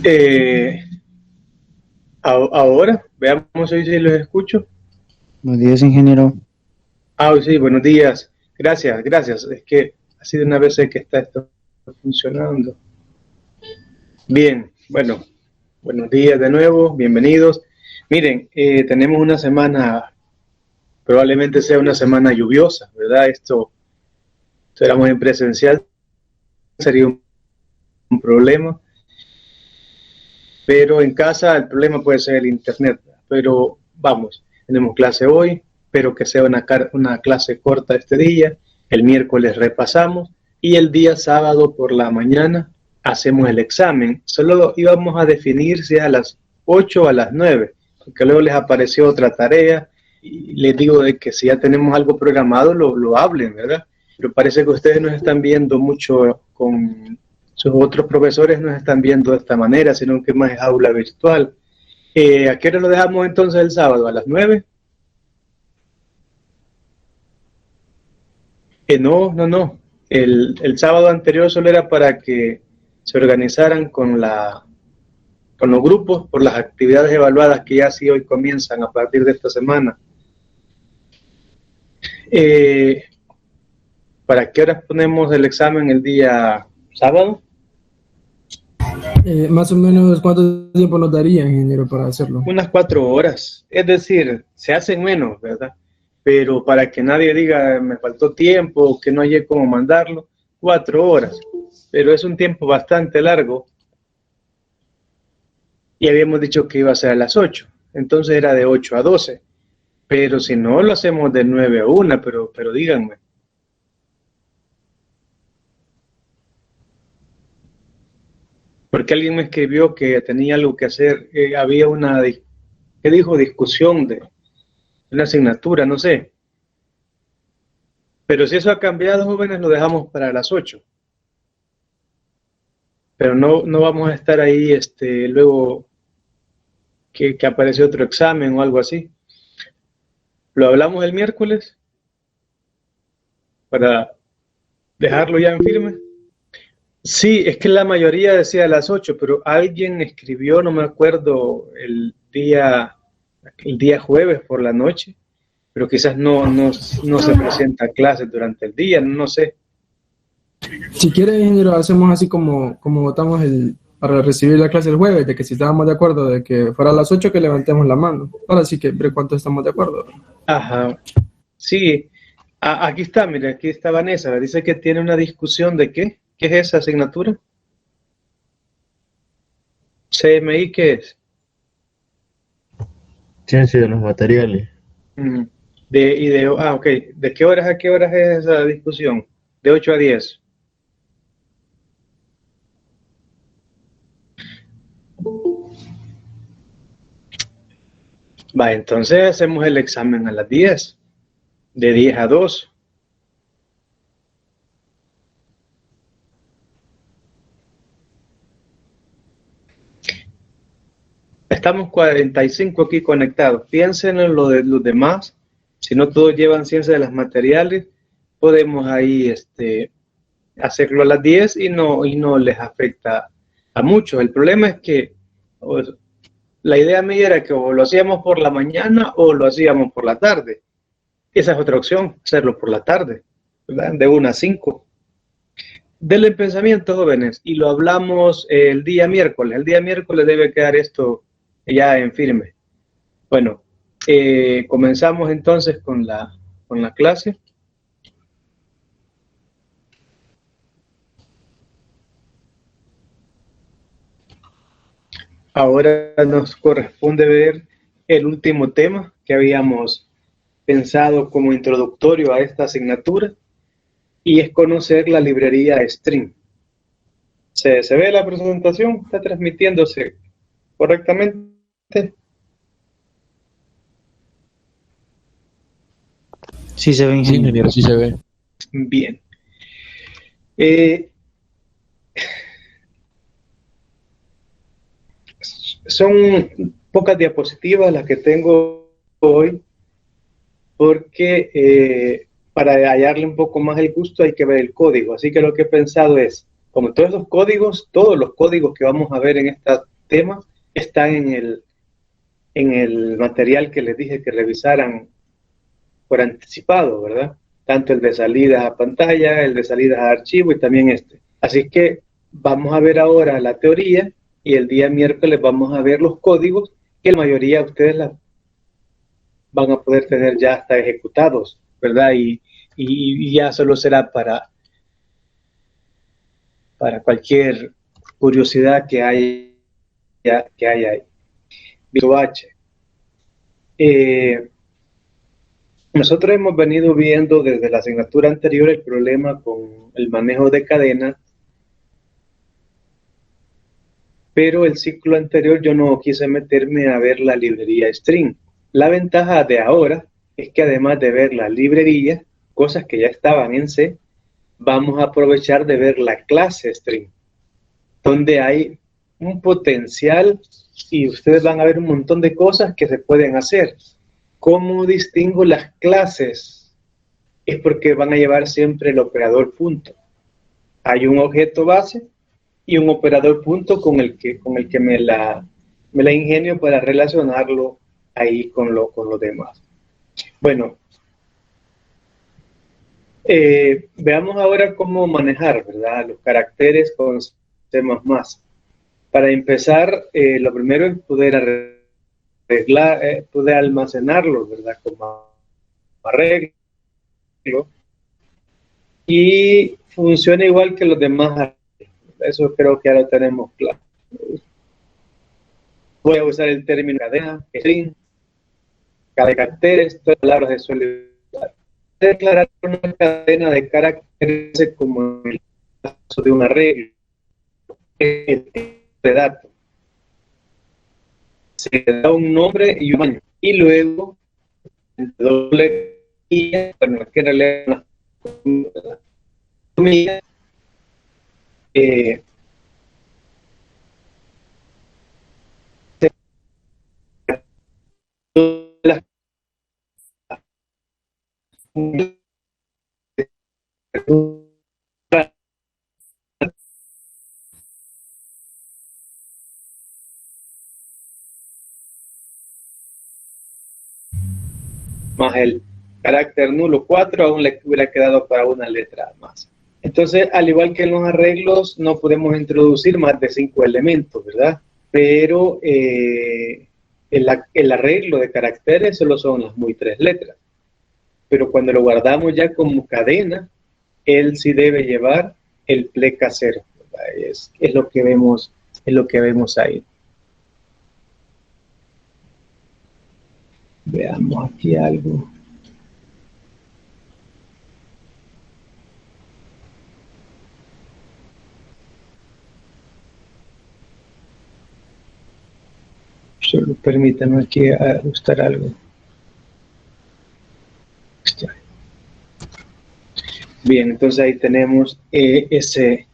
Eh, Ahora, veamos hoy si los escucho. Buenos días, ingeniero. Sí, buenos días. Gracias, gracias. Es que ha sido una vez que está esto funcionando. Bien, bueno, buenos días de nuevo, bienvenidos. Miren, tenemos una semana, probablemente sea una semana lluviosa, ¿verdad? Esto, si éramos en presencial, sería un problema, pero en casa el problema puede ser el internet. Pero vamos, tenemos clase hoy, espero que sea una clase corta este día. El miércoles repasamos y el día sábado por la mañana hacemos el examen. Solo íbamos a definir si a las 8 o a las 9, porque luego les apareció otra tarea y les digo de que si ya tenemos algo programado lo hablen, ¿verdad? Pero parece que ustedes nos están viendo mucho con sus otros profesores, nos están viendo de esta manera, sino que más es aula virtual. ¿A qué hora lo dejamos entonces el sábado? ¿A las 9? No. El sábado anterior solo era para que se organizaran con los grupos por las actividades evaluadas que ya sí hoy comienzan a partir de esta semana. ¿Para qué horas ponemos el examen el día sábado? Más o menos, ¿cuánto tiempo nos daría, ingeniero, para hacerlo? Unas 4 horas. Es decir, se hacen menos, ¿verdad? Pero para que nadie diga me faltó tiempo, que no hallé cómo mandarlo, 4 horas. Pero es un tiempo bastante largo. Y habíamos dicho que iba a ser a las 8. Entonces era de 8 a 12. Pero si no, lo hacemos de 9 a 1, pero díganme. Porque alguien me escribió que tenía algo que hacer, había una, ¿qué dijo? Discusión de una asignatura, no sé. Pero si eso ha cambiado, jóvenes, lo dejamos para las 8. Pero no vamos a estar ahí luego que apareció otro examen o algo así. Lo hablamos el miércoles para dejarlo ya en firme. Sí, es que la mayoría decía a las 8, pero alguien escribió, no me acuerdo, el día jueves por la noche, pero quizás no se presenta clases durante el día, no sé. Si quiere, ingeniero, hacemos así como votamos para recibir la clase el jueves, de que si estábamos de acuerdo de que fuera a las 8, que levantemos la mano. Ahora sí que ver cuánto estamos de acuerdo. Ajá, sí. Aquí está, mire, aquí está Vanessa, dice que tiene una discusión de ¿qué? ¿Qué es esa asignatura? CMI, ¿qué es? Ciencia de los materiales. Ok. ¿De qué horas a qué horas es esa discusión? De 8 a 10. Va, entonces hacemos el examen a las 10, de 10 a 2. Estamos 45 aquí conectados. Piensen en lo de los demás. Si no todos llevan ciencia de los materiales, podemos ahí hacerlo a las 10 y no les afecta a muchos. El problema es que la idea mía era que o lo hacíamos por la mañana o lo hacíamos por la tarde. Esa es otra opción, hacerlo por la tarde, ¿verdad? De 1 a 5. Denle pensamiento, jóvenes, y lo hablamos el día miércoles. El día miércoles debe quedar esto ya en firme. Bueno, comenzamos entonces con la clase. Ahora nos corresponde ver el último tema que habíamos pensado como introductorio a esta asignatura, y es conocer la librería Stream. ¿Se ve la presentación? ¿Está transmitiéndose correctamente? Sí se ve, Sí, ingeniero. ingeniero, sí se ve. Bien. Son pocas diapositivas las que tengo hoy, porque para hallarle un poco más el gusto hay que ver el código. Así que lo que he pensado es, como todos los códigos que vamos a ver en esta tema está en el material que les dije que revisaran por anticipado, ¿verdad? Tanto el de salidas a pantalla, el de salidas a archivo y también este. Así que vamos a ver ahora la teoría y el día miércoles vamos a ver los códigos que la mayoría de ustedes van a poder tener ya hasta ejecutados, ¿verdad? Y ya solo será para cualquier curiosidad que haya ahí. Virtual H. Nosotros hemos venido viendo desde la asignatura anterior el problema con el manejo de cadenas, pero el ciclo anterior yo no quise meterme a ver la librería string. La ventaja de ahora es que además de ver la librería, cosas que ya estaban en C, vamos a aprovechar de ver la clase string, donde hay un potencial y ustedes van a ver un montón de cosas que se pueden hacer. ¿Cómo distingo las clases? Es porque van a llevar siempre el operador punto. Hay un objeto base y un operador punto con el que me la ingenio para relacionarlo ahí con lo demás. Bueno, veamos ahora cómo manejar, ¿verdad?, los caracteres con C++. Para empezar, lo primero es poder arreglar, poder almacenarlos, ¿verdad?, como arreglo. Y funciona igual que los demás. Eso creo que ya lo tenemos claro. Voy a usar el término cadena, string, caracteres, todas las palabras de suele usar. Declarar una cadena de caracteres como el caso de un arreglo, el tipo de datos. Se da un nombre y un año. Y luego, doble guía, bueno, que en realidad una comida, las más el carácter nulo 4, aún le hubiera quedado para una letra más. Entonces, al igual que en los arreglos, no podemos introducir más de 5 elementos, ¿verdad? Pero el arreglo de caracteres solo son las muy 3 letras. Pero cuando lo guardamos ya como cadena, él sí debe llevar el pleca 0. Es lo que vemos ahí. Veamos aquí algo. Solo permítanme aquí ajustar algo. Bien, entonces ahí tenemos ese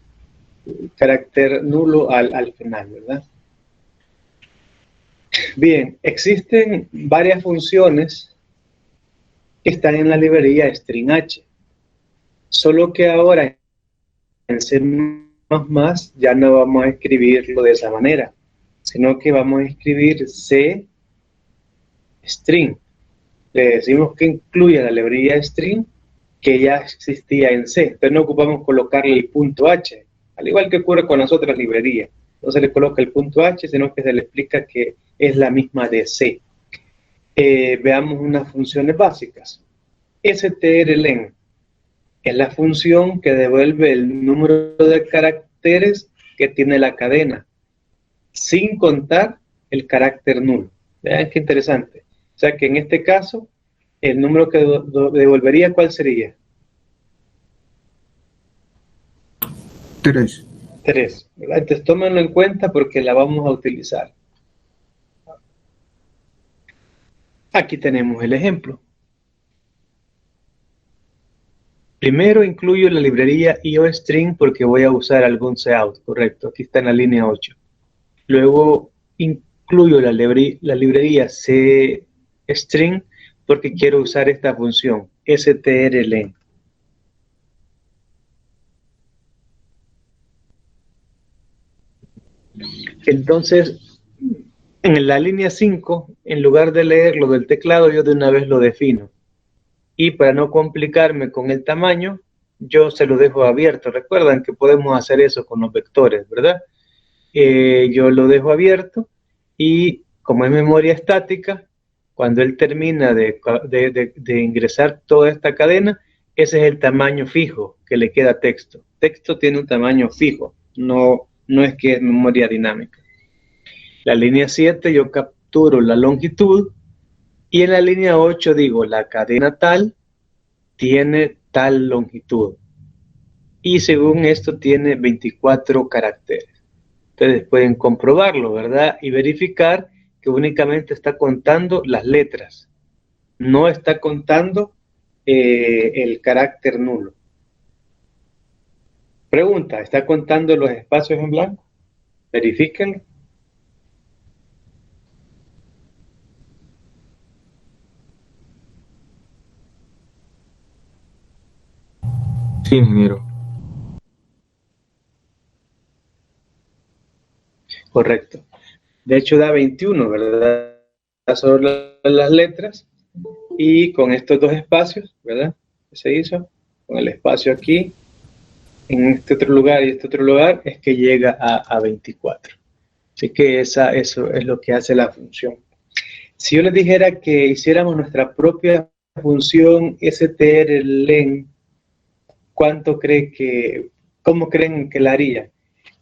carácter nulo al final, ¿verdad? Bien, existen varias funciones que están en la librería string H, solo que ahora en C++ ya no vamos a escribirlo de esa manera, sino que vamos a escribir C string. Le decimos que incluya la librería string que ya existía en C. Entonces no ocupamos colocarle el punto H, al igual que ocurre con las otras librerías. No se le coloca el punto H, sino que se le explica que es la misma de C. Veamos unas funciones básicas. strlen es la función que devuelve el número de caracteres que tiene la cadena, sin contar el carácter nulo. Vean qué interesante. O sea que en este caso, el número que devolvería, ¿cuál sería? 3. 3. ¿Verdad? Entonces tómenlo en cuenta porque la vamos a utilizar. Aquí tenemos el ejemplo. Primero incluyo la librería IOString porque voy a usar algún cout, correcto. Aquí está en la línea 8. Luego incluyo la librería CString porque quiero usar esta función, strlen. Entonces, en la línea 5, en lugar de leer lo del teclado, yo de una vez lo defino. Y para no complicarme con el tamaño, yo se lo dejo abierto. Recuerdan que podemos hacer eso con los vectores, ¿verdad? Yo lo dejo abierto y como es memoria estática, cuando él termina de ingresar toda esta cadena, ese es el tamaño fijo que le queda a texto. Texto tiene un tamaño fijo, no es que es memoria dinámica. La línea 7 yo capturo la longitud y en la línea 8 digo la cadena tal tiene tal longitud y según esto tiene 24 caracteres. Ustedes pueden comprobarlo, ¿verdad? Y verificar que únicamente está contando las letras, no está contando el carácter nulo. Pregunta, ¿está contando los espacios en blanco? Verifíquenlo. Sí, ingeniero. Correcto. De hecho da 21, ¿verdad? Sobre las letras y con estos dos espacios, ¿verdad? ¿Qué se hizo? Con el espacio aquí, en este otro lugar y este otro lugar, es que llega a 24. Así que eso es lo que hace la función. Si yo les dijera que hiciéramos nuestra propia función strlen, ¿cómo creen que la haría?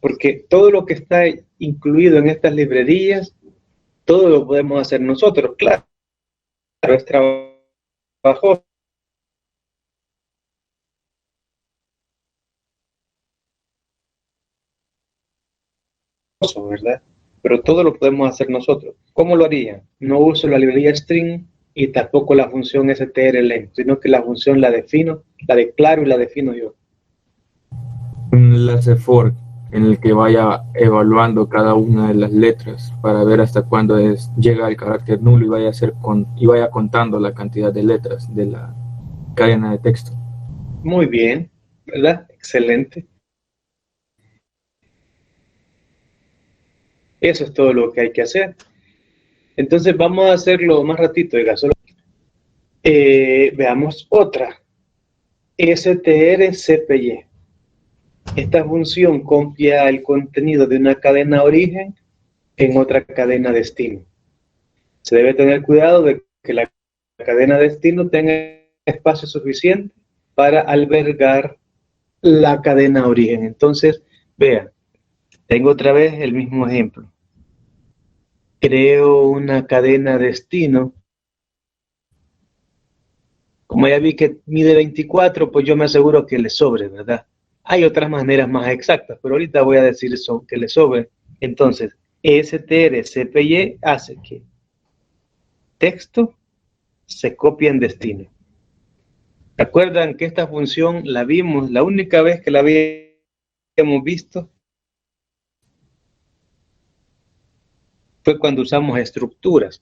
Porque todo lo que está incluido en estas librerías, todo lo podemos hacer nosotros, claro, es trabajoso, ¿verdad? Pero todo lo podemos hacer nosotros. ¿Cómo lo haría? No uso la librería string y tampoco la función strlen, sino que la función la defino, la declaro y la defino yo. Un enlace for en el que vaya evaluando cada una de las letras para ver hasta cuándo llega el carácter nulo y vaya contando la cantidad de letras de la cadena de texto. Muy bien, ¿verdad? Excelente. Eso es todo lo que hay que hacer. Entonces vamos a hacerlo más ratito, oiga, solo veamos otra. strcpy. Esta función copia el contenido de una cadena origen en otra cadena destino. Se debe tener cuidado de que la cadena destino tenga espacio suficiente para albergar la cadena origen. Entonces, vean, tengo otra vez el mismo ejemplo. Creo una cadena destino. Como ya vi que mide 24, pues yo me aseguro que le sobre, ¿verdad? Hay otras maneras más exactas, pero ahorita voy a decir eso, que le sobre. Entonces, strcpy hace que texto se copia en destino. ¿Recuerdan que esta función la vimos, la única vez que la habíamos visto fue cuando usamos estructuras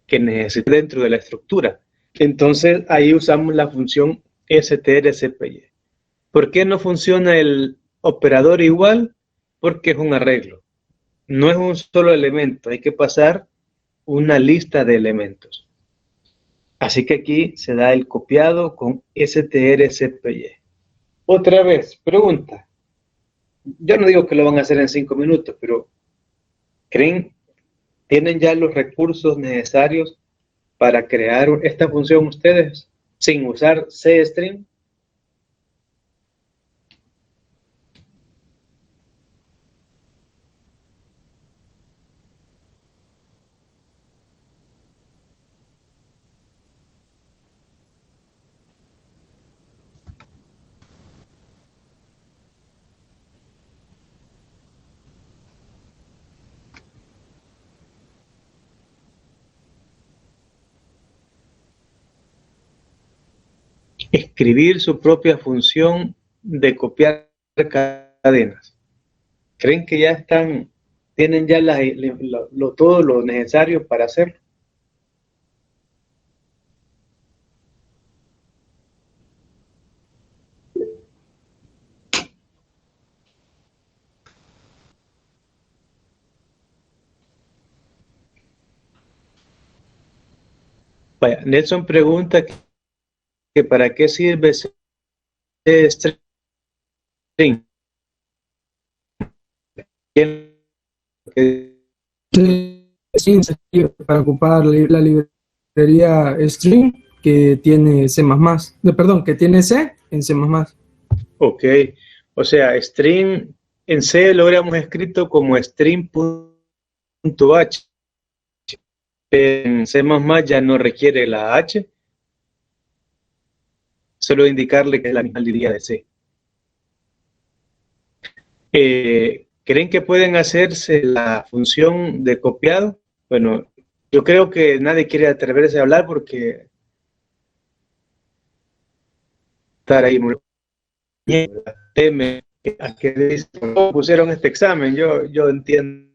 que necesitan dentro de la estructura? Entonces ahí usamos la función strcpy. ¿Por qué no funciona el operador igual? Porque es un arreglo. No es un solo elemento, hay que pasar una lista de elementos. Así que aquí se da el copiado con strcpy. Otra vez, pregunta. Yo no digo que lo van a hacer en 5 minutos, pero ¿creen, tienen ya los recursos necesarios para crear esta función ustedes sin usar CString? Escribir su propia función de copiar cadenas. ¿Creen que ya tienen ya todo lo necesario para hacerlo? Vaya, Nelson pregunta que para qué sirve ese string. Sí, para ocupar la librería string que tiene C++, perdón, que tiene C en C++. Ok, o sea, string en C lo habríamos escrito como string.h. En C++ ya no requiere la H, solo indicarle que es la misma librería de C. ¿Creen que pueden hacerse la función de copiado? Bueno, yo creo que nadie quiere atreverse a hablar porque estar ahí muy teme a que pusieron este examen, yo entiendo,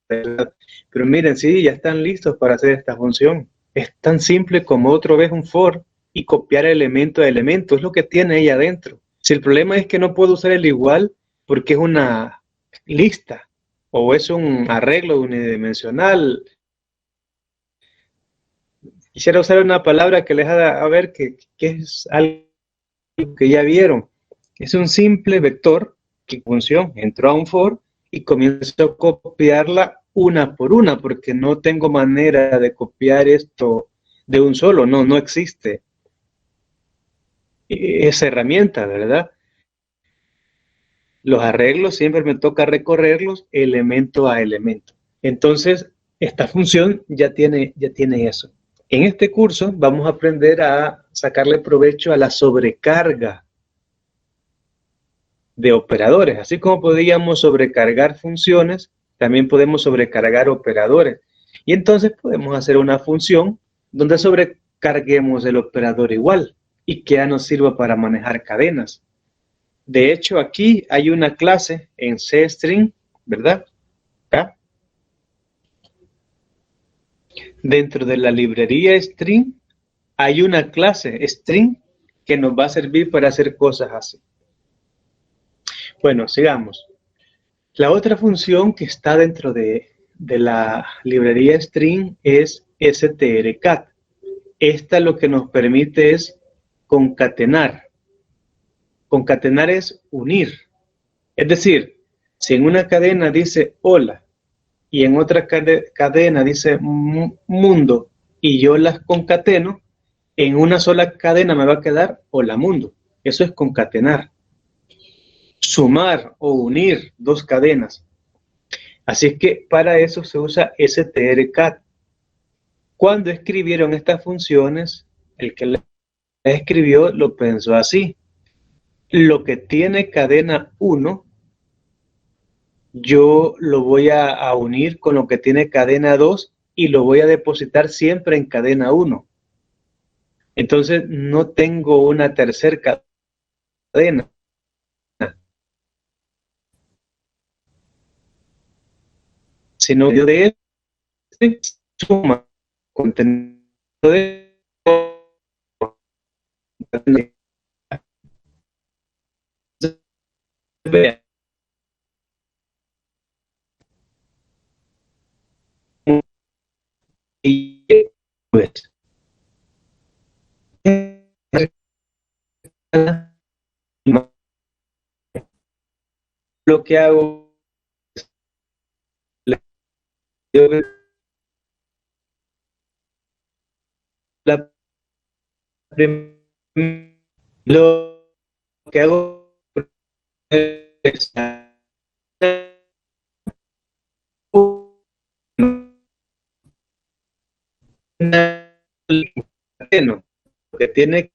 pero miren, sí, ya están listos para hacer esta función. Es tan simple como otra vez un for y copiar elemento a elemento, es lo que tiene ahí adentro. Si el problema es que no puedo usar el igual porque es una lista o es un arreglo unidimensional, quisiera usar una palabra que les haga a ver que es algo que ya vieron. Es un simple vector que función entró a un for y comienzo a copiarla una por una porque no tengo manera de copiar esto de un solo, no existe esa herramienta, ¿verdad? Los arreglos siempre me toca recorrerlos elemento a elemento. Entonces, esta función ya tiene eso. En este curso vamos a aprender a sacarle provecho a la sobrecarga de operadores. Así como podíamos sobrecargar funciones, también podemos sobrecargar operadores. Y entonces podemos hacer una función donde sobrecarguemos el operador igual y que ya nos sirva para manejar cadenas. De hecho, aquí hay una clase en CString, ¿verdad? ¿Acá? Dentro de la librería string hay una clase string que nos va a servir para hacer cosas así. Bueno, sigamos. La otra función que está dentro de la librería string es strcat. Esta lo que nos permite es concatenar. Concatenar es unir. Es decir, si en una cadena dice hola y en otra cadena dice mundo y yo las concateno, en una sola cadena me va a quedar hola mundo. Eso es concatenar. Sumar o unir dos cadenas. Así es que para eso se usa strcat. Cuando escribieron estas funciones, el que las escribió lo pensó así. Lo que tiene cadena 1, yo lo voy a unir con lo que tiene cadena 2 y lo voy a depositar siempre en cadena 1. Entonces no tengo una tercera cadena. Sino de este suma contenido de y pues lo que hago es lo que hago es que tiene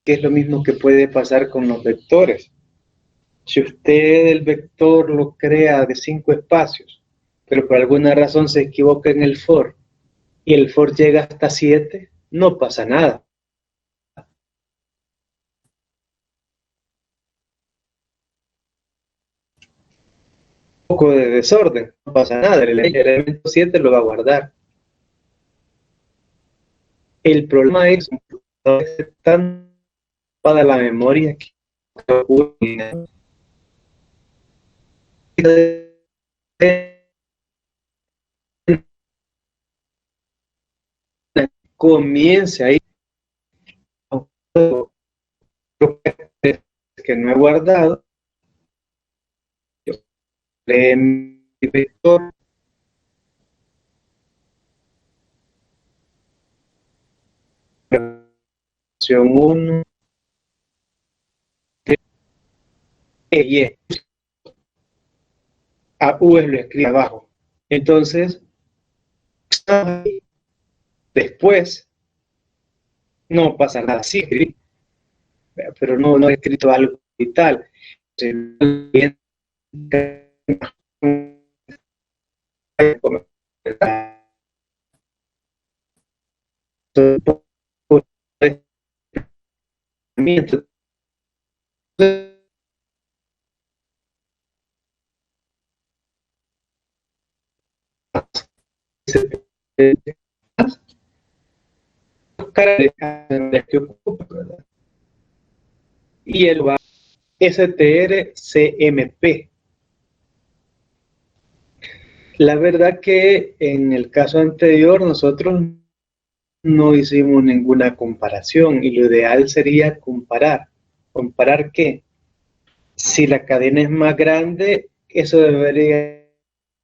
que es lo mismo que puede pasar con los vectores. Si usted el vector lo crea de 5 espacios, pero por alguna razón se equivoca en el for y el for llega hasta 7, no pasa nada. Un poco de desorden, no pasa nada, el elemento 7 lo va a guardar. El problema es tan para la memoria que comience ahí que no he guardado, lee mi vector, opción 1, y a U lo escribe abajo. Entonces, después, no pasa nada, sí escribí, pero no he escrito algo vital. Que ocupa, ¿verdad? Y él va STR-CMP. La verdad que en el caso anterior nosotros no hicimos ninguna comparación y lo ideal sería comparar. ¿Comparar qué? Si la cadena es más grande, eso debería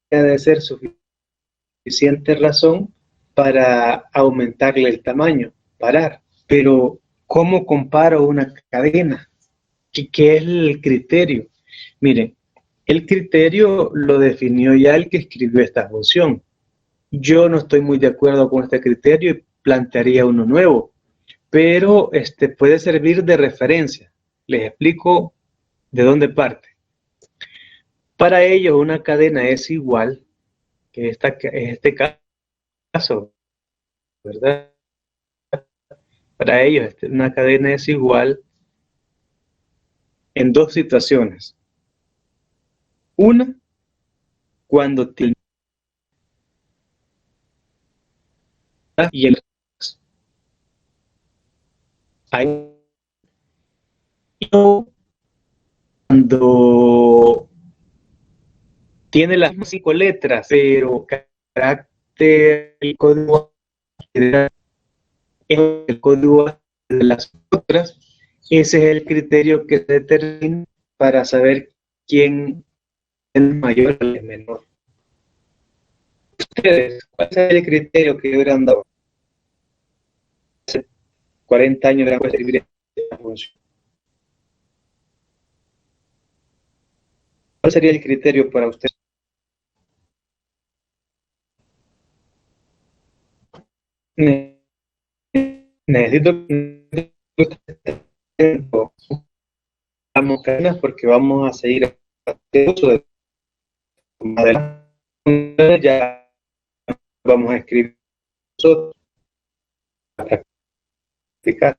de ser suficiente razón para aumentarle el tamaño, parar. Pero, ¿cómo comparo una cadena? ¿Qué es el criterio? Miren, el criterio lo definió ya el que escribió esta función. Yo no estoy muy de acuerdo con este criterio y plantearía uno nuevo, pero puede servir de referencia. Les explico de dónde parte. Para ellos una cadena es igual, que este caso, ¿verdad? Para ellos una cadena es igual en dos situaciones. Una, cuando y el cuando tiene las mismas 5 letras, pero carácter y código el código de las otras, ese es el criterio que se determina para saber quién es mayor o es menor. Ustedes, ¿cuál es el criterio que hubieran dado? Hace 40 años de escribir esta función. ¿Cuál sería el criterio para usted? Necesito porque vamos a seguir uso de adelante, ya vamos a escribir nosotros para practicar.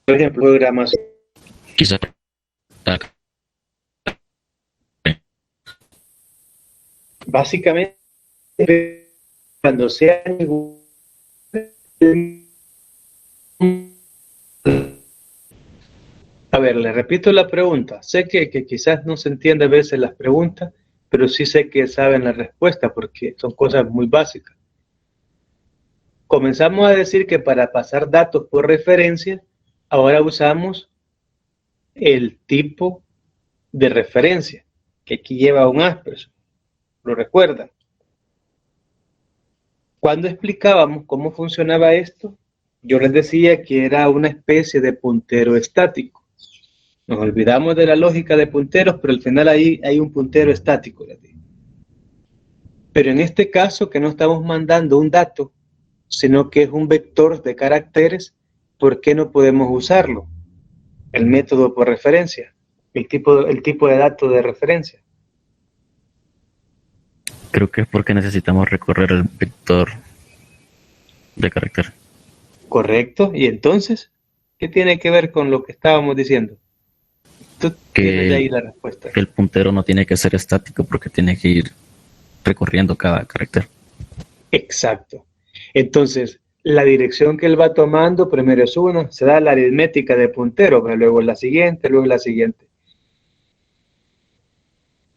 Por ejemplo, programación. Quizá. Básicamente, cuando sea a ver, le repito la pregunta. Sé que quizás no se entiende a veces las preguntas, pero sí sé que saben la respuesta porque son cosas muy básicas. Comenzamos a decir que para pasar datos por referencia, ahora usamos el tipo de referencia, que aquí lleva un asperso. ¿Lo recuerdan? Cuando explicábamos cómo funcionaba esto, yo les decía que era una especie de puntero estático. Nos olvidamos de la lógica de punteros, pero al final ahí hay un puntero estático. Pero en este caso, que no estamos mandando un dato, sino que es un vector de caracteres, ¿por qué no podemos usarlo? El método por referencia, el tipo de dato de referencia. Creo que es porque necesitamos recorrer el vector de carácter. Correcto. Y entonces, ¿qué tiene que ver con lo que estábamos diciendo? Tú tienes ahí la respuesta. El puntero no tiene que ser estático porque tiene que ir recorriendo cada carácter. Exacto. Entonces, la dirección que él va tomando, primero es una, se da la aritmética de puntero, pero luego la siguiente, luego la siguiente.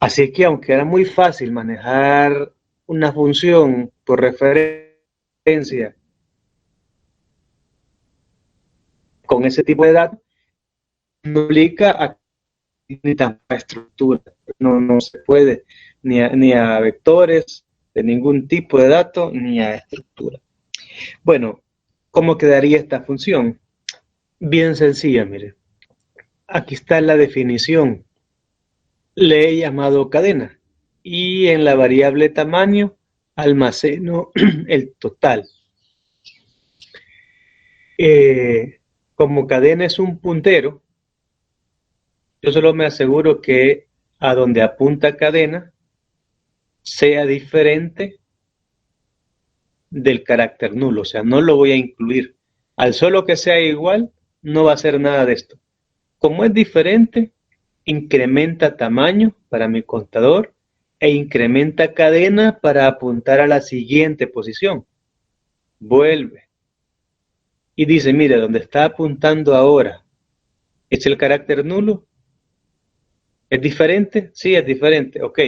Así que aunque era muy fácil manejar una función por referencia con ese tipo de datos, no implica a ni tampoco a estructura. No se puede ni a vectores de ningún tipo de dato ni a estructura. Bueno, ¿cómo quedaría esta función? Bien sencilla, mire. Aquí está la definición. Le he llamado cadena y en la variable tamaño almaceno el total. Como cadena es un puntero, yo solo me aseguro que a donde apunta cadena sea diferente del carácter nulo, o sea, no lo voy a incluir. Al solo que sea igual, no va a hacer nada de esto. Como es diferente, incrementa tamaño para mi contador e incrementa cadena para apuntar a la siguiente posición. Vuelve. Y dice, mire, donde está apuntando ahora, ¿es el carácter nulo? ¿Es diferente? Sí, es diferente. Ok,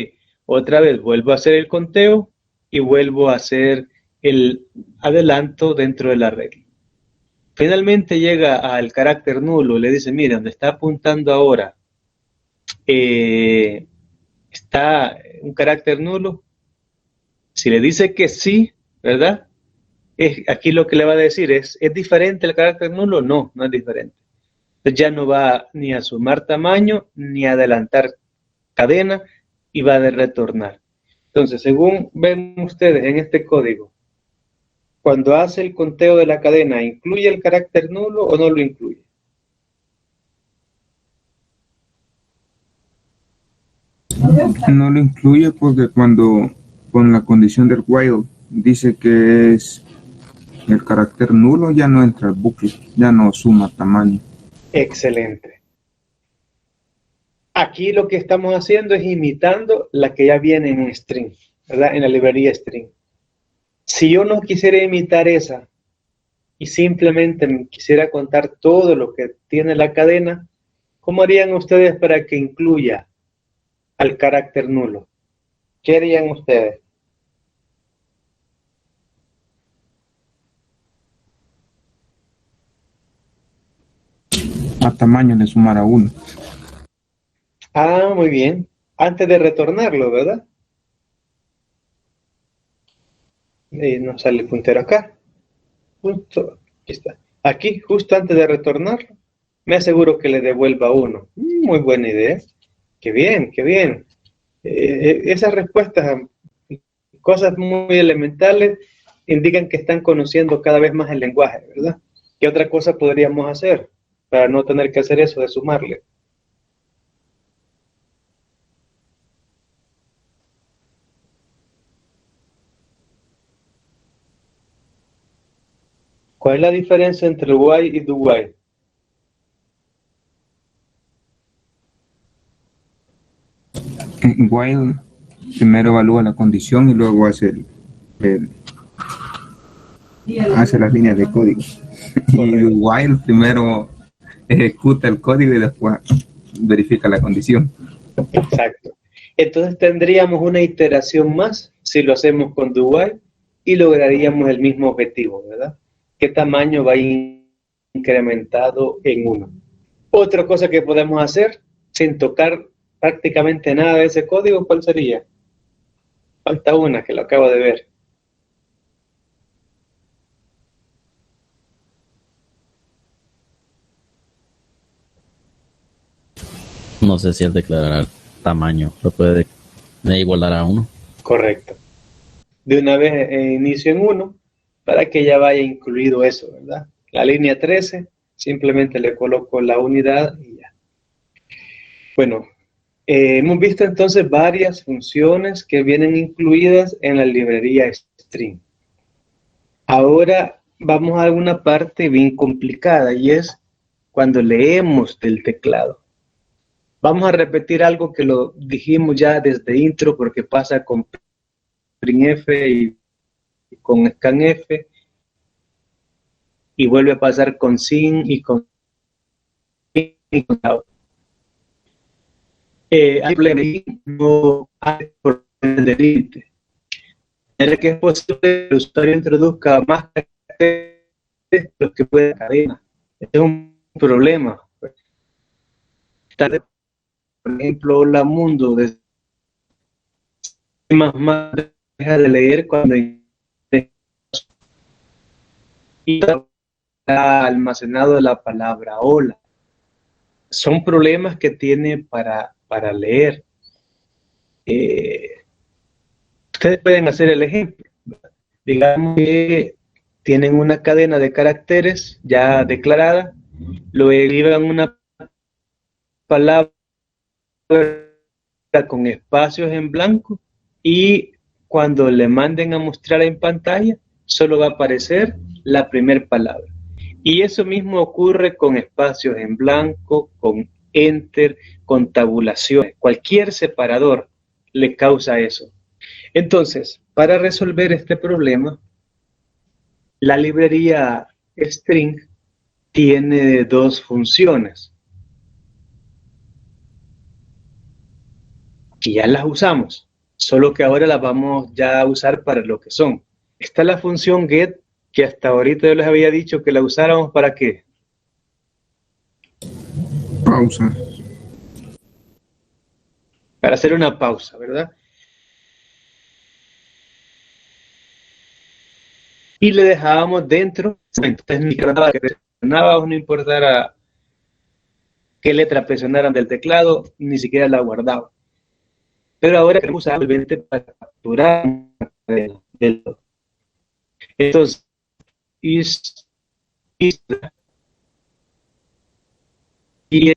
otra vez vuelvo a hacer el conteo y vuelvo a hacer el adelanto dentro de la regla. Finalmente llega al carácter nulo, le dice, mire, donde está apuntando ahora, está un carácter nulo. Si le dice que sí, ¿verdad? Aquí lo que le va a decir ¿es diferente el carácter nulo? No, no es diferente. Entonces ya no va ni a sumar tamaño, ni a adelantar cadena, y va a retornar. Entonces, según ven ustedes en este código, cuando hace el conteo de la cadena, ¿incluye el carácter nulo o no lo incluye? No lo incluye porque cuando con la condición del while dice que es el carácter nulo, ya no entra el bucle, ya no suma tamaño. Excelente. Aquí lo que estamos haciendo es imitando la que ya viene en string, ¿verdad? En la librería string. Si yo no quisiera imitar esa y simplemente me quisiera contar todo lo que tiene la cadena, ¿cómo harían ustedes para que incluya al carácter nulo? ¿Qué harían ustedes? A tamaño le sumara 1. Ah, muy bien. Antes de retornarlo, ¿verdad? Nos sale el puntero acá. Justo, aquí está. Aquí, justo antes de retornarlo, me aseguro que le devuelva 1. Muy buena idea. Qué bien, qué bien. Esas respuestas, cosas muy elementales, indican que están conociendo cada vez más el lenguaje, ¿verdad? ¿Qué otra cosa podríamos hacer para no tener que hacer eso de sumarle? ¿Cuál es la diferencia entre while y do while? While primero evalúa la condición y luego hace hace las líneas de código. Y while primero ejecuta el código y después verifica la condición. Exacto. Entonces tendríamos una iteración más si lo hacemos con do while y lograríamos el mismo objetivo, ¿verdad? ¿Qué tamaño va incrementado en 1? Otra cosa que podemos hacer sin tocar prácticamente nada de ese código, ¿cuál sería? Falta una que lo acabo de ver. No sé si al declarar tamaño lo puede igualar a 1. Correcto. De una vez inicio en 1 para que ya vaya incluido eso, ¿verdad? La línea 13, simplemente le coloco la unidad y ya. Bueno, hemos visto entonces varias funciones que vienen incluidas en la librería string. Ahora vamos a una parte bien complicada y es cuando leemos del teclado. Vamos a repetir algo que lo dijimos ya desde intro porque pasa con printf y con scanf y vuelve a pasar con sin y con out. No hay problema de límite. De que es posible que el usuario introduzca más caracteres de los que puede cadena. Este es un problema. Por ejemplo, la mundo de más deja de leer cuando y ha almacenado la palabra hola. Son problemas que tiene para leer. Ustedes pueden hacer el ejemplo. Digamos que tienen una cadena de caracteres ya declarada, lo derivan una palabra con espacios en blanco y cuando le manden a mostrar en pantalla, solo va a aparecer la primera palabra. Y eso mismo ocurre con espacios en blanco, con enter, con tabulaciones. Cualquier separador le causa eso. Entonces, para resolver este problema, la librería string tiene dos funciones que ya las usamos, solo que ahora las vamos ya a usar para lo que son. Está la función get, que hasta ahorita yo les había dicho que la usáramos para qué. Pausa. Para hacer una pausa, ¿verdad? Y le dejábamos dentro, entonces ni nada que presionábamos, no importara qué letra presionaran del teclado, ni siquiera la guardaba. Pero ahora queremos usar simplemente para capturar del todo. Entonces, is y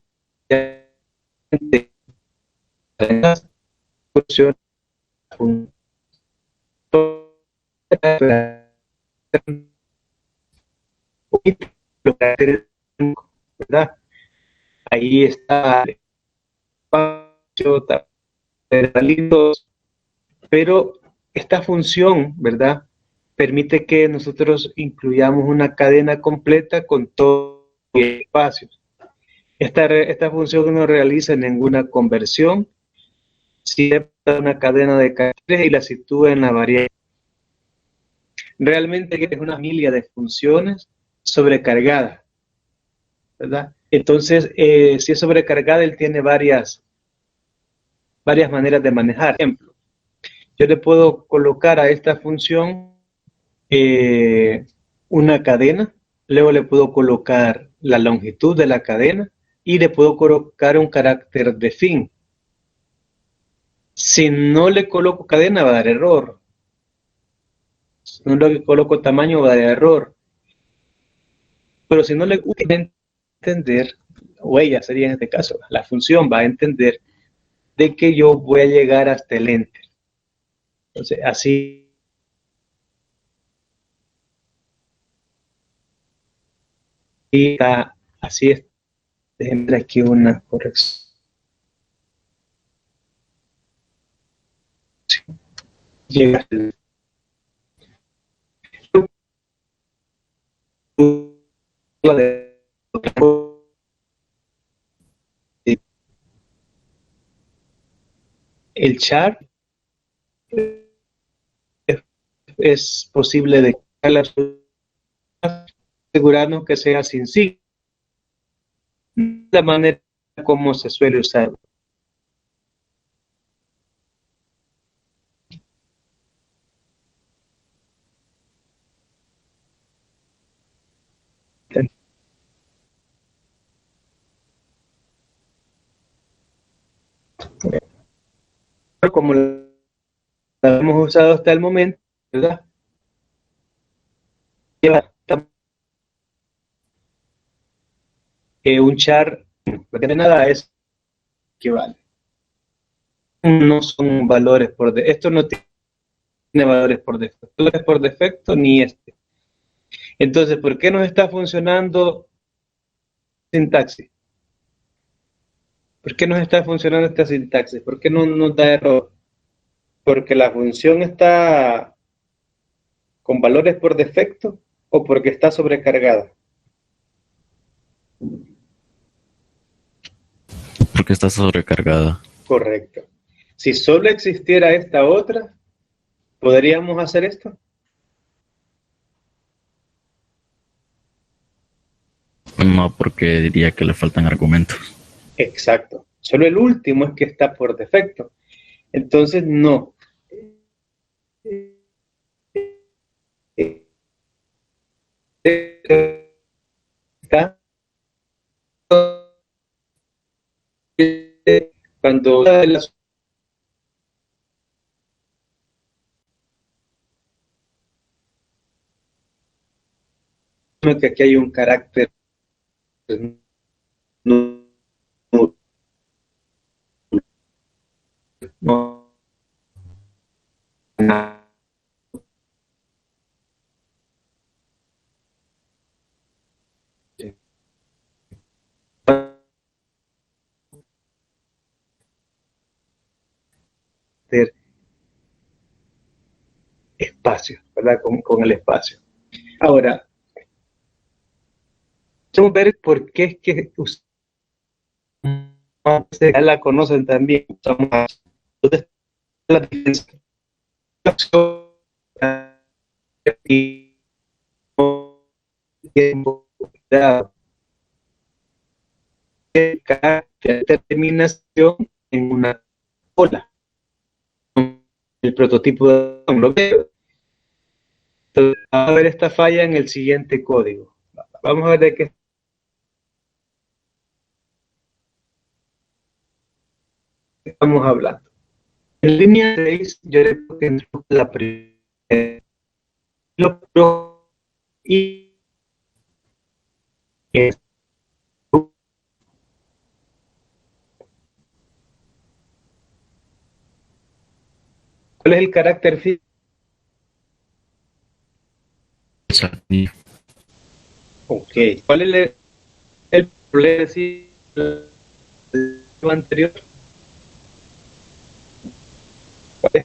¿verdad? Ahí está el espacio, pero esta función, ¿verdad? Permite que nosotros incluyamos una cadena completa con todos los espacios. Esta función no realiza ninguna conversión, siempre una cadena de caracteres y la sitúa en la variable. Realmente es una familia de funciones sobrecargadas, ¿verdad? Entonces, si es sobrecargada, él tiene varias maneras de manejar. Por ejemplo, yo le puedo colocar a esta función una cadena, luego le puedo colocar la longitud de la cadena y le puedo colocar un carácter de fin. Si no le coloco cadena va a dar error. Si no le coloco tamaño va a dar error. Pero si no le gusta entender, o ella sería en este caso, la función va a entender de que yo voy a llegar hasta el enter. Entonces, así es. Déjenme aquí una corrección. Llega el chart es posible de asegurarnos que sea sin sí, la manera como se suele usar. como la hemos usado hasta el momento, ¿verdad? Lleva un char, porque de nada es equivale. No son valores esto no tiene valores por defecto, ni este. Entonces, ¿por qué nos está funcionando sintaxis? ¿Por qué nos está funcionando esta sintaxis? ¿Por qué no nos da error? ¿Porque la función está con valores por defecto o porque está sobrecargada? Porque está sobrecargada. Correcto. Si solo existiera esta otra, ¿podríamos hacer esto? No, porque diría que le faltan argumentos. Exacto. Solo el último es que está por defecto. Entonces, no. Está cuando que aquí hay un carácter no, no, no, espacio, ¿verdad? Con el espacio. Ahora, vamos a ver por qué es que ustedes ya la conocen también. Entonces, la diferencia. Determinación en una ola. El prototipo de un bloqueo. Entonces, vamos a ver esta falla en el siguiente código. Vamos a ver de qué estamos hablando. En línea 6, yo le pongo la primera y ¿cuál es el carácter físico? Ok, ¿cuál es el problema de lo anterior? ¿Cuál es?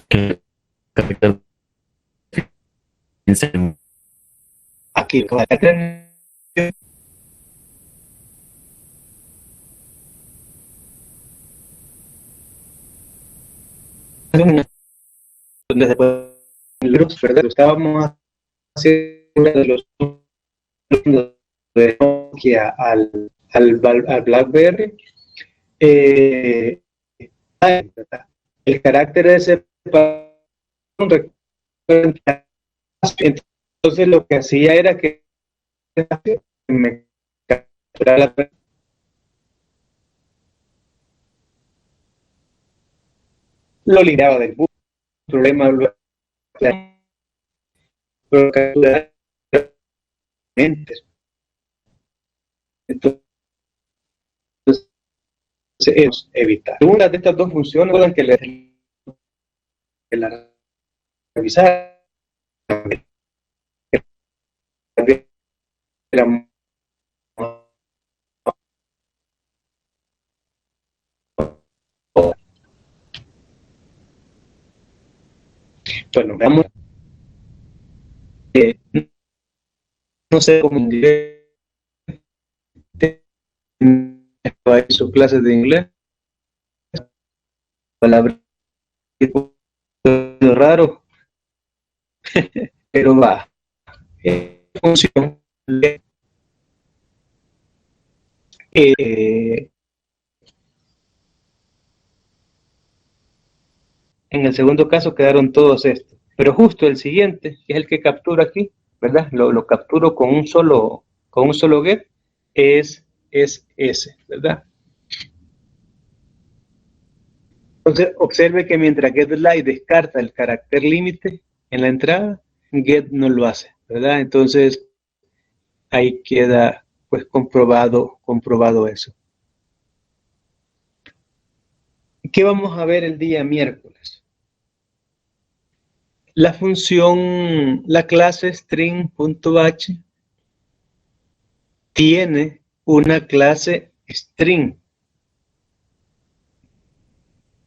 ¿Qué carácter piensen? Aquí, el carácter donde se puede ¿verdad? Estábamos haciendo de los de Nokia al BlackBerry. El carácter de ese entonces lo que hacía era que me capturaba lo lideraba del bus, problema pero capturar entonces evitar. Una de estas dos funciones que la revisar bueno, veamos no sé cómo inglés en sus clases de inglés palabras raro pero va función en el segundo caso quedaron todos estos, pero justo el siguiente, que es el que capturo aquí, ¿verdad? Lo capturo con un solo get, es ese, ¿verdad? Entonces, observe que mientras getLive descarta el carácter límite en la entrada, get no lo hace, ¿verdad? Entonces, ahí queda pues comprobado eso. ¿Qué vamos a ver el día miércoles? La función, la clase string.h tiene una clase string.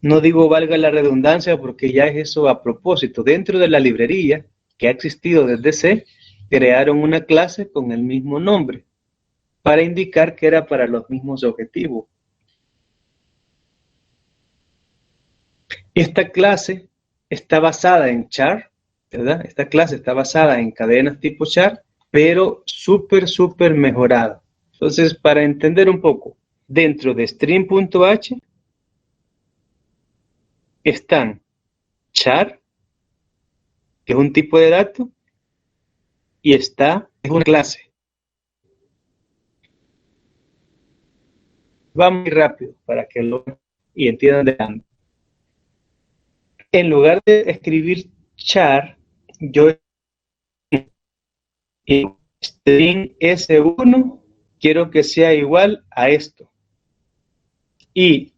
No digo valga la redundancia porque ya es eso a propósito. Dentro de la librería que ha existido desde C, crearon una clase con el mismo nombre para indicar que era para los mismos objetivos. Esta clase está basada en char, ¿verdad? Esta clase está basada en cadenas tipo char, pero súper mejorada. Entonces, para entender un poco, dentro de string.h están char, que es un tipo de dato, y es una clase. Vamos muy rápido para que lo y entiendan de antes. En lugar de escribir char, yo en string S1 quiero que sea igual a esto. Y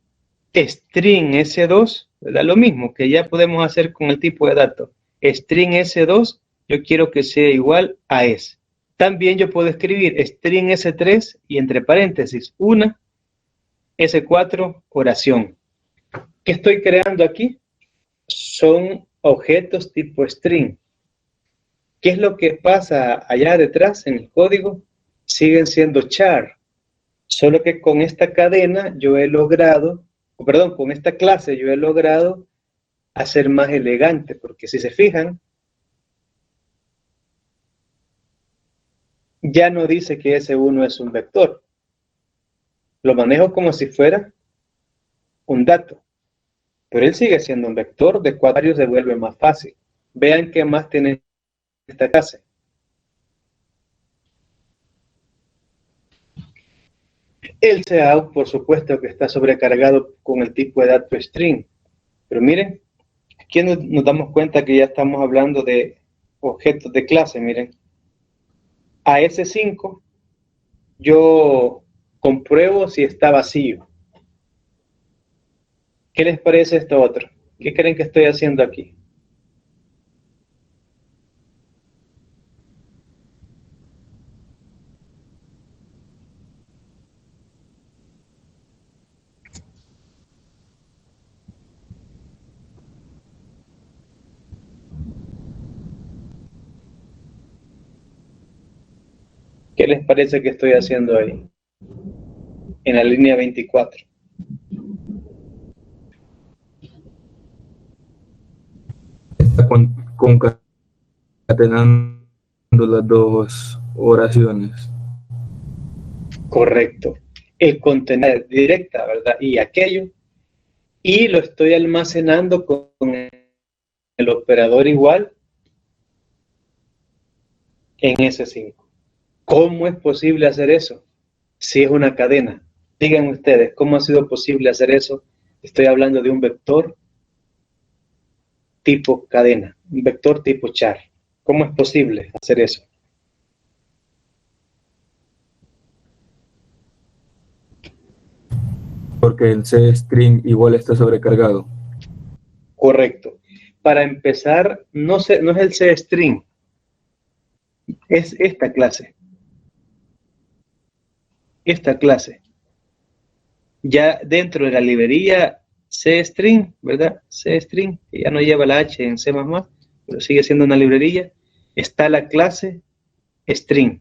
string S2, ¿verdad? Lo mismo que ya podemos hacer con el tipo de dato. String S2, yo quiero que sea igual a S. También yo puedo escribir string S3 y entre paréntesis una S4 oración. ¿Qué estoy creando aquí? Son objetos tipo string. ¿Qué es lo que pasa allá detrás en el código? Siguen siendo char. Solo que con esta cadena yo he logrado, con esta clase yo he logrado hacer más elegante, porque si se fijan, ya no dice que S1 es un vector. Lo manejo como si fuera un dato. Pero él sigue siendo un vector, de cuadros se vuelve más fácil. Vean qué más tiene esta clase. El cout, por supuesto que está sobrecargado con el tipo de dato string. Pero miren, aquí nos damos cuenta que ya estamos hablando de objetos de clase. Miren, a S5 yo compruebo si está vacío. ¿Qué les parece esto otro? ¿Qué creen que estoy haciendo aquí? ¿Qué les parece que estoy haciendo ahí? En la línea 24. Está concatenando las dos oraciones. Correcto. El contener directa, ¿verdad? Y aquello. Y lo estoy almacenando con el operador igual en S5. ¿Cómo es posible hacer eso? Si es una cadena. Digan ustedes, ¿cómo ha sido posible hacer eso? Estoy hablando de un vector tipo cadena, un vector tipo char. ¿Cómo es posible hacer eso? Porque el C-string igual está sobrecargado. Correcto. Para empezar, no es el C-string, es esta clase. Esta clase. Ya dentro de la librería C-string, ¿verdad? C-string, que ya no lleva la H en C++, pero sigue siendo una librería, está la clase string.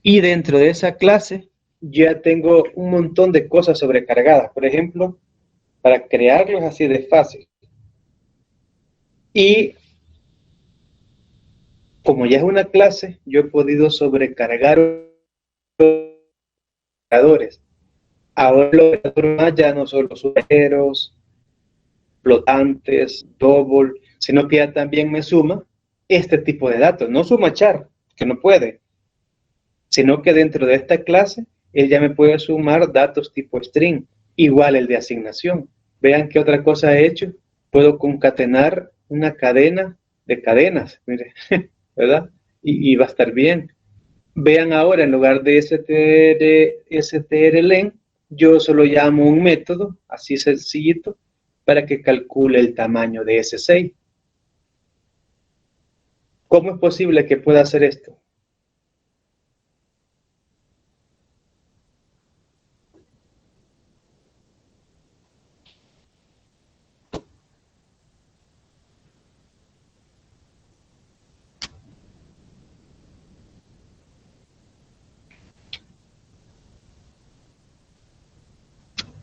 Y dentro de esa clase ya tengo un montón de cosas sobrecargadas. Por ejemplo, para crearlos así de fácil. Y como ya es una clase, yo he podido sobrecargar operadores. Ahora los operadores ya no son los supereros, flotantes, double, sino que ya también me suma este tipo de datos. No suma char, que no puede, sino que dentro de esta clase, él ya me puede sumar datos tipo string, igual el de asignación. Vean qué otra cosa he hecho. Puedo concatenar una cadena de cadenas, mire, ¿verdad? Y va a estar bien. Vean ahora, en lugar de strlen, yo solo llamo un método, así sencillito, para que calcule el tamaño de S6. ¿Cómo es posible que pueda hacer esto?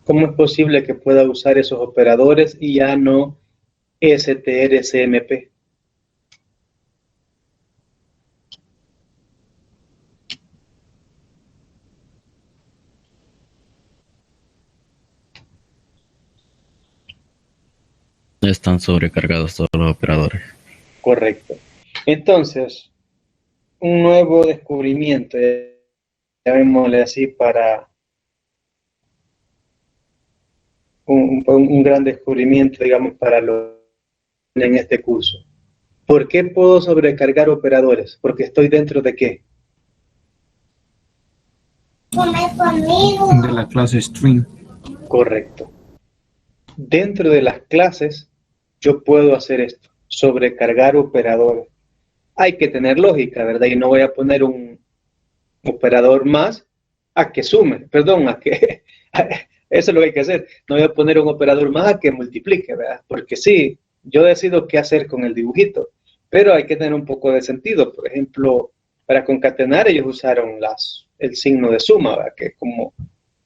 ¿Cómo es posible que pueda usar esos operadores y ya no strcmp? Están sobrecargados todos los operadores. Correcto. Entonces, un nuevo descubrimiento, llamémosle así, para un gran descubrimiento, digamos, para los en este curso. ¿Por qué puedo sobrecargar operadores? Porque estoy dentro de ¿qué? De la clase string. Correcto. Dentro de las clases, yo puedo hacer esto, sobrecargar operadores. Hay que tener lógica, ¿verdad? Y no voy a poner un operador más a que sume, perdón, a que... Eso es lo que hay que hacer. No voy a poner un operador más a que multiplique, ¿verdad? Porque sí, yo decido qué hacer con el dibujito, pero hay que tener un poco de sentido. Por ejemplo, para concatenar ellos usaron el signo de suma, ¿verdad? Que es como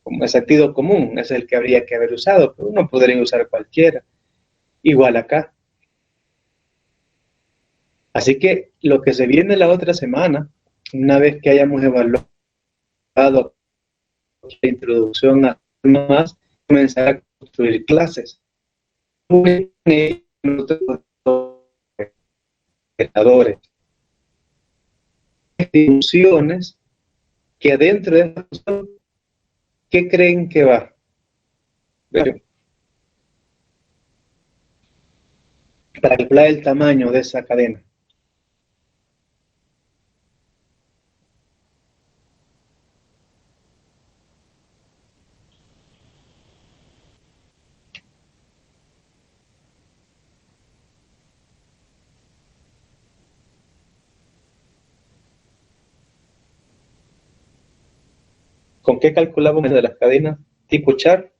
el sentido común, es el que habría que haber usado, pero uno podría usar cualquiera. Igual acá. Así que lo que se viene la otra semana, una vez que hayamos evaluado la introducción a más, comenzar a construir clases. Distribuciones que adentro de esta función, ¿qué creen que va? Para calcular el tamaño de esa cadena. ¿Con qué calculamos de las cadenas tipo char?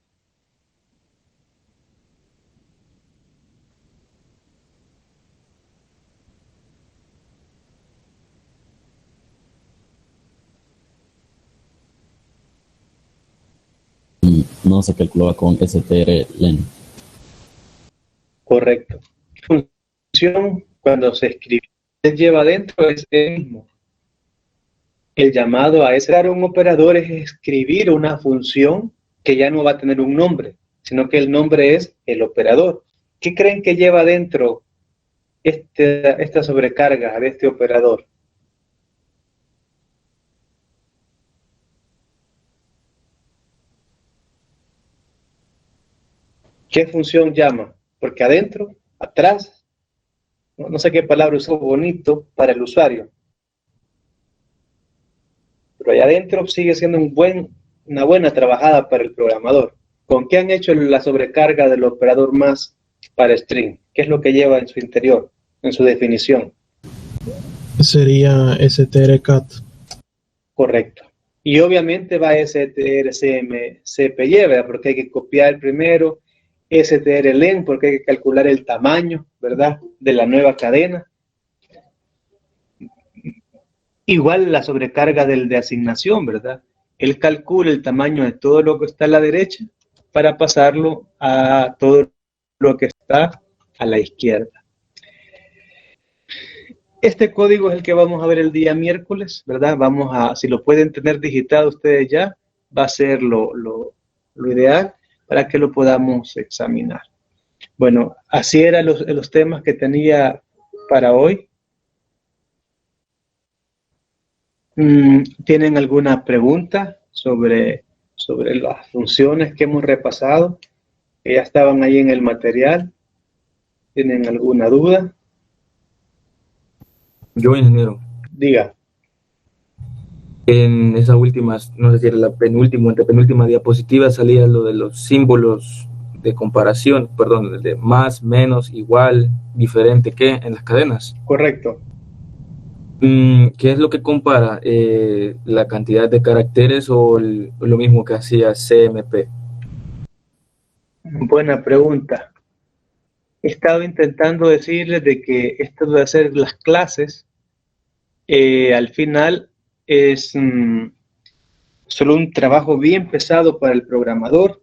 No se calculaba con strlen. Correcto. Función, cuando se escribe, se lleva adentro es el mismo. El llamado a ese un operador es escribir una función que ya no va a tener un nombre, sino que el nombre es el operador. ¿Qué creen que lleva adentro esta sobrecarga de este operador? ¿Qué función llama? Porque adentro, atrás, no sé qué palabra usó bonito para el usuario, pero allá adentro sigue siendo una buena trabajada para el programador. ¿Con qué han hecho la sobrecarga del operador más para string? ¿Qué es lo que lleva en su interior, en su definición? Sería strcat. Correcto. Y obviamente va strcmp, ¿verdad? Porque hay que copiar primero, strlen, porque hay que calcular el tamaño, ¿verdad?, de la nueva cadena. Igual la sobrecarga de asignación, ¿verdad? Él calcula el tamaño de todo lo que está a la derecha para pasarlo a todo lo que está a la izquierda. Este código es el que vamos a ver el día miércoles, ¿verdad? Si lo pueden tener digitado ustedes ya, va a ser lo ideal para que lo podamos examinar. Bueno, así eran los temas que tenía para hoy. ¿Tienen alguna pregunta sobre las funciones que hemos repasado? que ya estaban ahí en el material. ¿Tienen alguna duda? Yo, ingeniero, Diga. en esa última, no sé si era la penúltima o antepenúltima diapositiva, salía lo de los símbolos de comparación, perdón, de más, menos, igual, diferente que en las cadenas. Correcto. ¿Qué es lo que compara? ¿La cantidad de caracteres o lo mismo que hacía CMP? Buena pregunta. He estado intentando decirles de que esto de hacer las clases, al final es solo un trabajo bien pesado para el programador,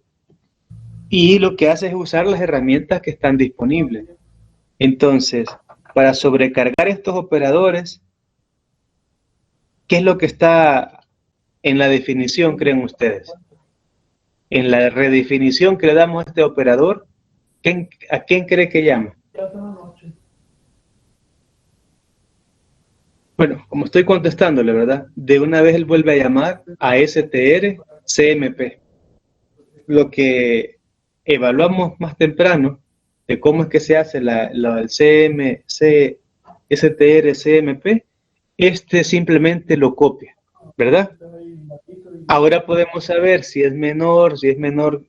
y lo que hace es usar las herramientas que están disponibles. Entonces, para sobrecargar estos operadores, ¿qué es lo que está en la definición, creen ustedes? En la redefinición que le damos a este operador, ¿a quién cree que llama? Bueno, como estoy contestándole, ¿verdad? De una vez él vuelve a llamar a STR CMP. Lo que evaluamos más temprano de cómo es que se hace el STR CMP, simplemente lo copia, ¿verdad? Ahora podemos saber si es menor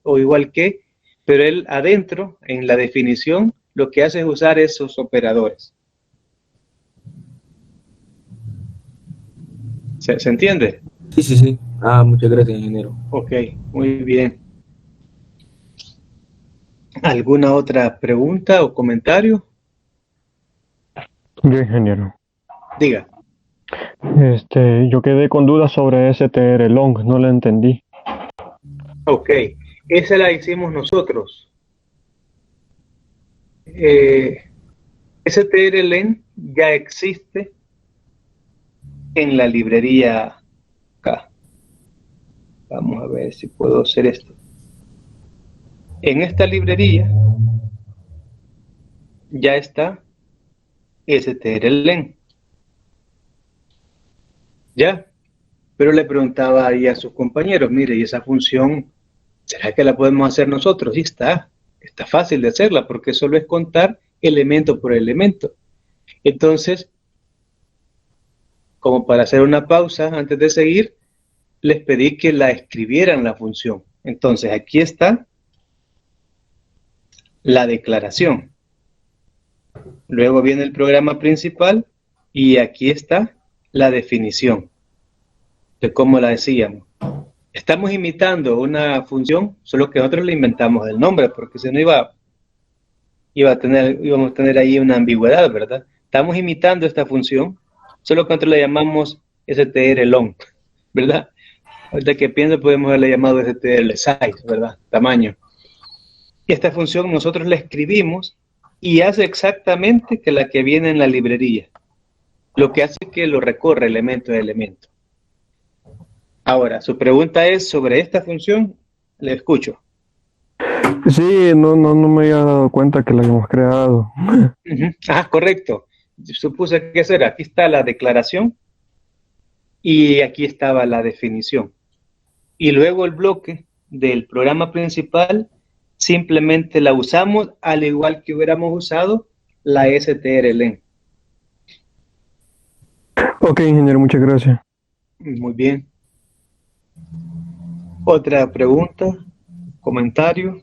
o igual que, pero él adentro, en la definición, lo que hace es usar esos operadores. ¿Se entiende? Sí. Muchas gracias, ingeniero. Ok, muy bien. ¿Alguna otra pregunta o comentario? Yo, ingeniero. Diga. Yo quedé con dudas sobre STR long, no la entendí. Ok, esa la hicimos nosotros. STR-len ya existe en la librería acá. Vamos a ver si puedo hacer esto. En esta librería ya está STR-len. ¿Ya? Pero le preguntaba ahí a sus compañeros, mire, ¿y esa función, será que la podemos hacer nosotros? Sí, está fácil de hacerla, porque solo es contar elemento por elemento. Entonces, como para hacer una pausa antes de seguir, les pedí que la escribieran la función. Entonces, aquí está la declaración. Luego viene el programa principal y aquí está la definición de cómo la decíamos. Estamos imitando una función, solo que nosotros le inventamos el nombre, porque si no íbamos a tener ahí una ambigüedad, ¿verdad? Estamos imitando esta función, solo que nosotros la llamamos strlong, ¿verdad? Ahorita que pienso podemos haberle llamado strl size, ¿verdad? Tamaño. Y esta función nosotros la escribimos y hace exactamente que la que viene en la librería. Lo que hace es que lo recorre elemento a elemento. Ahora, su pregunta es sobre esta función. Le escucho. Sí, no me había dado cuenta que la habíamos creado. Correcto. Supuse que eso era. Aquí está la declaración y aquí estaba la definición. Y luego el bloque del programa principal simplemente la usamos al igual que hubiéramos usado la strlen. Ok, ingeniero, muchas gracias. Muy bien. ¿Otra pregunta? ¿Comentario?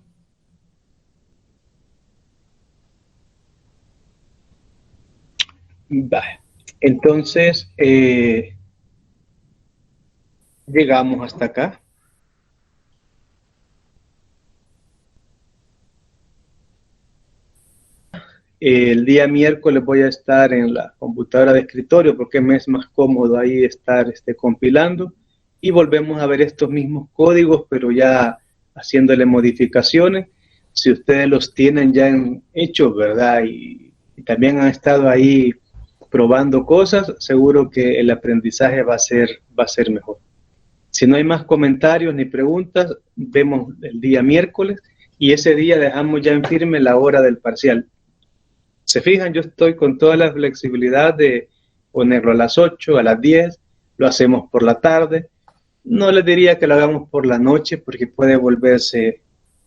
Vale. Entonces, llegamos hasta acá. El día miércoles voy a estar en la computadora de escritorio porque me es más cómodo ahí estar compilando, y volvemos a ver estos mismos códigos, pero ya haciéndole modificaciones. Si ustedes los tienen ya hechos, ¿verdad? Y también han estado ahí probando cosas, seguro que el aprendizaje va a ser mejor. Si no hay más comentarios ni preguntas, vemos el día miércoles, y ese día dejamos ya en firme la hora del parcial. Se fijan, yo estoy con toda la flexibilidad de ponerlo a las 8, a las 10, lo hacemos por la tarde. No les diría que lo hagamos por la noche porque puede volverse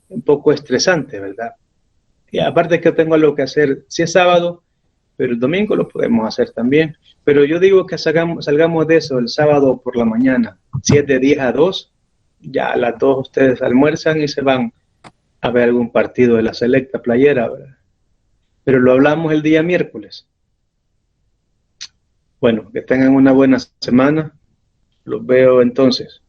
un poco estresante, ¿verdad? Y aparte que tengo algo que hacer, si es sábado, pero el domingo lo podemos hacer también. Pero yo digo que salgamos de eso el sábado por la mañana. Si es de 10 a 2, ya a las 2 ustedes almuerzan y se van a ver algún partido de la selecta playera, ¿verdad? Pero lo hablamos el día miércoles. Bueno, que tengan una buena semana. Los veo entonces.